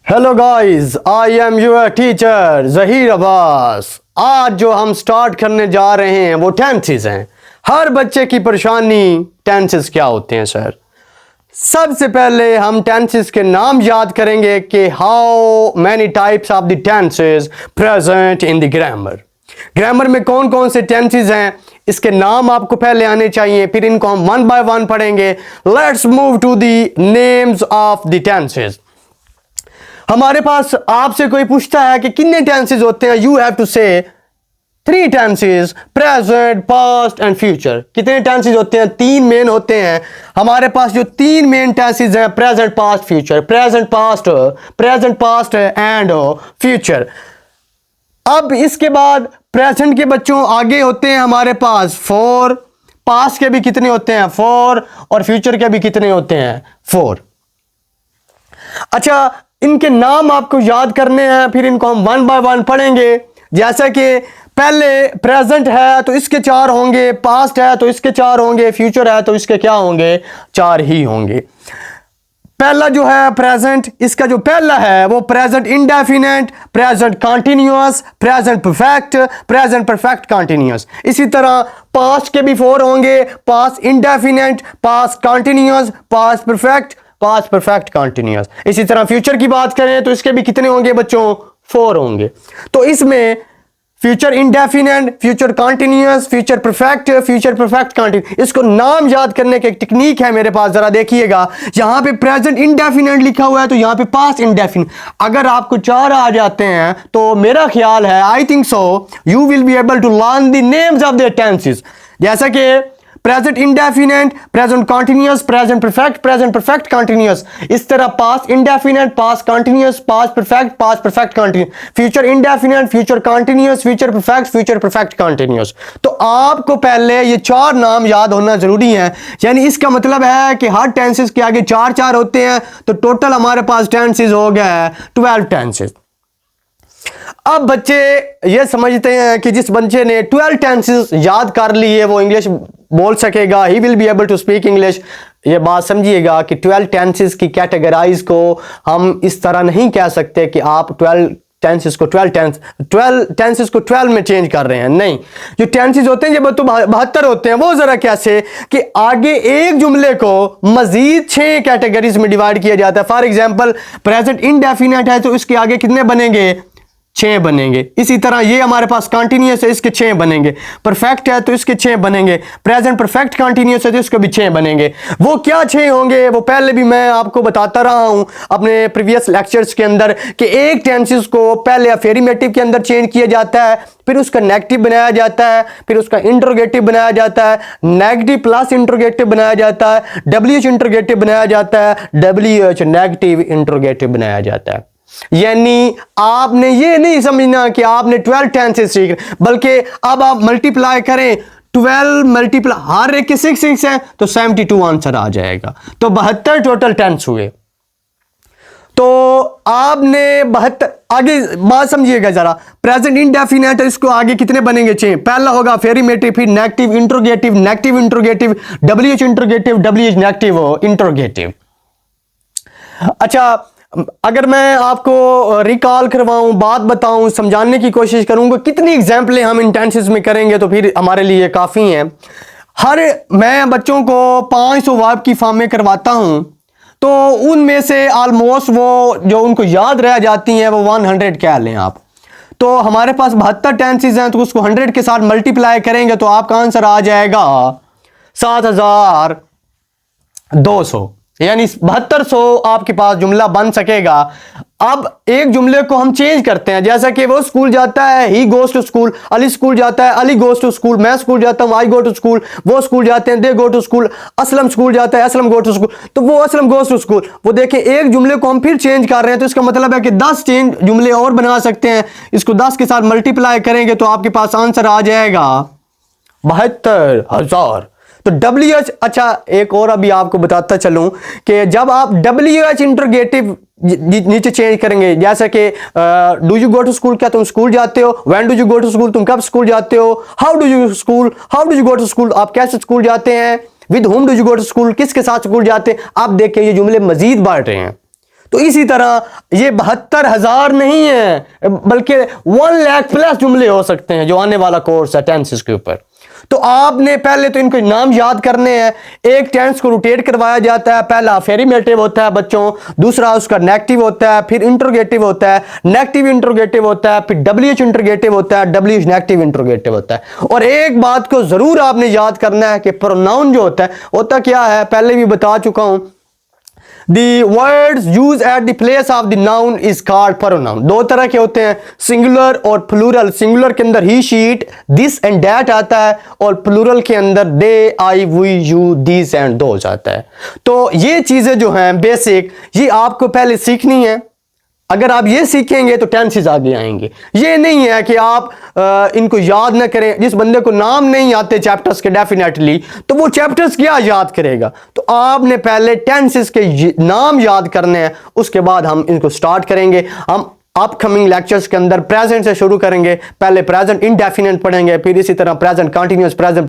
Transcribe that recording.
Hello guys, I am your teacher Zaheer Abbas. आज जो हम स्टार्ट करने जा रहे हैं वो टेंसेस हैं। हर बच्चे की परेशानी टेंसेस क्या होते हैं सर। सबसे पहले हम टेंसेस के नाम याद करेंगे कि how many types of the tenses present in the grammar. Grammar में कौन कौन से टेंसेस हैं, इसके नाम आपको पहले आने चाहिए, फिर इनको हम वन बाय वन पढ़ेंगे। Let's move to the names of the tenses. हमारे पास आपसे कोई पूछता है कि कितने टेंसेस होते हैं, यू हैव टू से 3 tenses, present, past and future. कितने टेंसेस होते हैं? 3 मेन होते हैं हमारे पास। जो 3 मेन टेंसेस हैं, present, past, future. Present past and future. अब इसके बाद प्रेजेंट के बच्चों आगे होते हैं हमारे पास 4, पास्ट के भी कितने होते हैं 4, और फ्यूचर के भी कितने होते हैं 4। अच्छा, इनके नाम आपको याद करने हैं, फिर इनको हम वन बाय वन पढ़ेंगे। जैसा कि पहले प्रेजेंट है तो इसके 4 होंगे, पास्ट है तो इसके 4 होंगे, फ्यूचर है तो इसके क्या होंगे, 4 ही होंगे। पहला जो है प्रेजेंट, इसका जो पहला है वो present indefinite, present continuous, present perfect, present perfect continuous. इसी तरह पास्ट के भी 4 होंगे, past indefinite, past continuous, past perfect, past perfect continuous. इसी तरह फ्यूचर की बात करें तो इसके भी कितने होंगे बच्चों, 4 होंगे। तो इसमें future indefinite, future continuous, future perfect continuous, इसको नाम याद करने की एक टेक्निक है मेरे पास, जरा देखिएगा। यहां पे प्रेजेंट इंडेफिनेट लिखा हुआ है तो यहां पे पास्ट इंडेफिनेट। अगर आपको 4 आ जाते हैं तो मेरा ख्याल है, I think so, you will be able to learn the names of the tenses. जैसा कि present indefinite, present continuous, present perfect continuous. इस तरह past indefinite, past continuous, past perfect continuous. Future indefinite, future continuous, future perfect continuous. तो आपको पहले ये 4 नाम याद होना जरूरी है। यानी इसका मतलब है कि हर टेंसेस के आगे 4 होते हैं, तो टोटल हमारे पास टेंसेस हो गया 12 टेंसेस। अब बच्चे ये समझते हैं कि जिस बच्चे ने 12 टेंसेस याद कर लिए वो इंग्लिश बोल सकेगा, he will be able to speak English. ये बात समझिएगा कि 12 टेंसेस की कैटेगराइज को हम इस तरह नहीं कह सकते कि आप 12 टेंसेस को 12 में चेंज कर रहे हैं। नहीं, जो टेंसेस होते हैं ये तो 72 होते हैं। वो जरा कैसे कि आगे एक जुमले को मजीद 6 कैटेगरीज में डिवाइड किया जाता है। फॉर एग्जाम्पल प्रेजेंट इंडेफिनेट है तो इसके आगे कितने बनेंगे, 6 बनेंगे। इसी तरह ये हमारे पास कंटिन्यूअस है, इसके 6 बनेंगे। परफेक्ट है तो इसके 6 बनेंगे। प्रेजेंट परफेक्ट कंटिन्यूअस है तो इसके भी 6 बनेंगे। वो क्या 6 होंगे वो पहले भी मैं आपको बताता रहा हूं अपने प्रीवियस लेक्चर्स के अंदर कि एक टेंसेस को पहले अफर्मेटिव के अंदर चेंज किया जाता है, फिर उसका नेगेटिव बनाया जाता है, फिर उसका इंट्रोगेटिव बनाया जाता है, नेगेटिव प्लस इंट्रोगेटिव बनाया जाता है, WH इंट्रोगेटिव बनाया जाता है, WH नेगेटिव इंट्रोगेटिव बनाया जाता है। यानी आपने ये नहीं समझना कि आपने 12 टेंसेस सीख, बल्कि अब आप मल्टीप्लाई करें, 12 मल्टीप्लाई हर एक के 6 है तो 72 आंसर आ जाएगा। तो 72 टोटल टेंस हुए। तो आपने 72 आगे बात समझिएगा जरा। प्रेजेंट इंडेफिनेट, इसको आगे कितने बनेंगे, 6। पहला होगा अफर्मेटिव, फिर negative interrogative, negative interrogative, WH interrogative, WH negative interrogative. अच्छा, अगर मैं आपको रिकॉल करवाऊं, बात बताऊं, समझाने की कोशिश करूंगा, कितनी एग्जाम्पलें हम इन टेंसेस में करेंगे तो फिर हमारे लिए काफ़ी हैं। मैं बच्चों को 500 वर्ब की फॉर्म में करवाता हूं तो उनमें से ऑलमोस्ट वो जो उनको याद रह जाती हैं वो 100 कह लें आप। तो हमारे पास 72 टेंसेस हैं तो उसको 100 के साथ मल्टीप्लाई करेंगे तो आपका आंसर आ जाएगा 7200। यानी 7200 आपके पास जुमला बन सकेगा। अब एक जुमले को हम चेंज करते हैं, जैसा कि वो स्कूल जाता है, he goes to school, Ali school जाता है, अली गोज टू स्कूल, मैं स्कूल जाता हूं, आई गो टू स्कूल, वो स्कूल जाते हैं, they go to school, Aslam school जाता है, असलम गो टू स्कूल, तो वो असलम गोज टू स्कूल। वो देखें एक जुमले को हम फिर चेंज कर रहे हैं तो इसका मतलब है कि 10 चेंज जुमले और बना सकते हैं। इसको 10 के साथ मल्टीप्लाई करेंगे तो आपके पास आंसर आ जाएगा 72,000। तो WH, अच्छा एक और अभी आपको बताता चलूं कि जब आप WH इंट्रोगेटिव नीचे चेंज करेंगे, जैसे कि do you go to school, क्या तुम स्कूल जाते हो, when do you go to school, तुम कब स्कूल जाते हो, how do you go to school, आप कैसे स्कूल जाते हैं, with whom do you go to school, किसके साथ स्कूल जाते हैं। आप देखिए ये जुमले मजीद बढ़ रहे हैं। तो इसी तरह ये 72,000 नहीं है, बल्कि 1 लाख प्लस जुमले हो सकते हैं जो आने वाला कोर्स है टेंसेस के ऊपर। तो आपने पहले तो इनको नाम याद करने हैं। एक टेंस को रोटेट करवाया जाता है, पहला अफर्मेटिव होता है बच्चों, दूसरा उसका नेगेटिव होता है, फिर इंट्रोगेटिव होता है, नेगेटिव इंट्रोगेटिव होता है, फिर WH इंट्रोगेटिव होता है, WH नेगेटिव इंट्रोगेटिव होता है। और एक बात को जरूर आपने याद करना है कि प्रोनाउन जो होता क्या है, पहले भी बता चुका हूं। The words used at the place of the noun is called pronoun। दो तरह के होते हैं, सिंगुलर और प्लूरल। सिंगुलर के अंदर ही, शीट, दिस एंड दैट आता है, और प्लूरल के अंदर they, I, we, you, this and those आता है। तो ये चीजें जो हैं बेसिक, ये आपको पहले सीखनी है। अगर आप ये सीखेंगे तो टेंसेस आगे आएंगे। ये नहीं है कि आप इनको याद ना करें। जिस बंदे को नाम नहीं आते चैप्टर्स के डेफिनेटली, तो वो चैप्टर्स क्या याद करेगा। तो आपने पहले टेंसेस के नाम याद करने हैं, उसके बाद हम इनको स्टार्ट करेंगे। हम अपकमिंग लेक्चर्स के अंदर प्रेजेंट से शुरू करेंगे। पहले प्रेजेंट इंडेफिनिट पढ़ेंगे, फिर इसी तरह प्रेजेंट कंटिन्यूअस, प्रेजेंट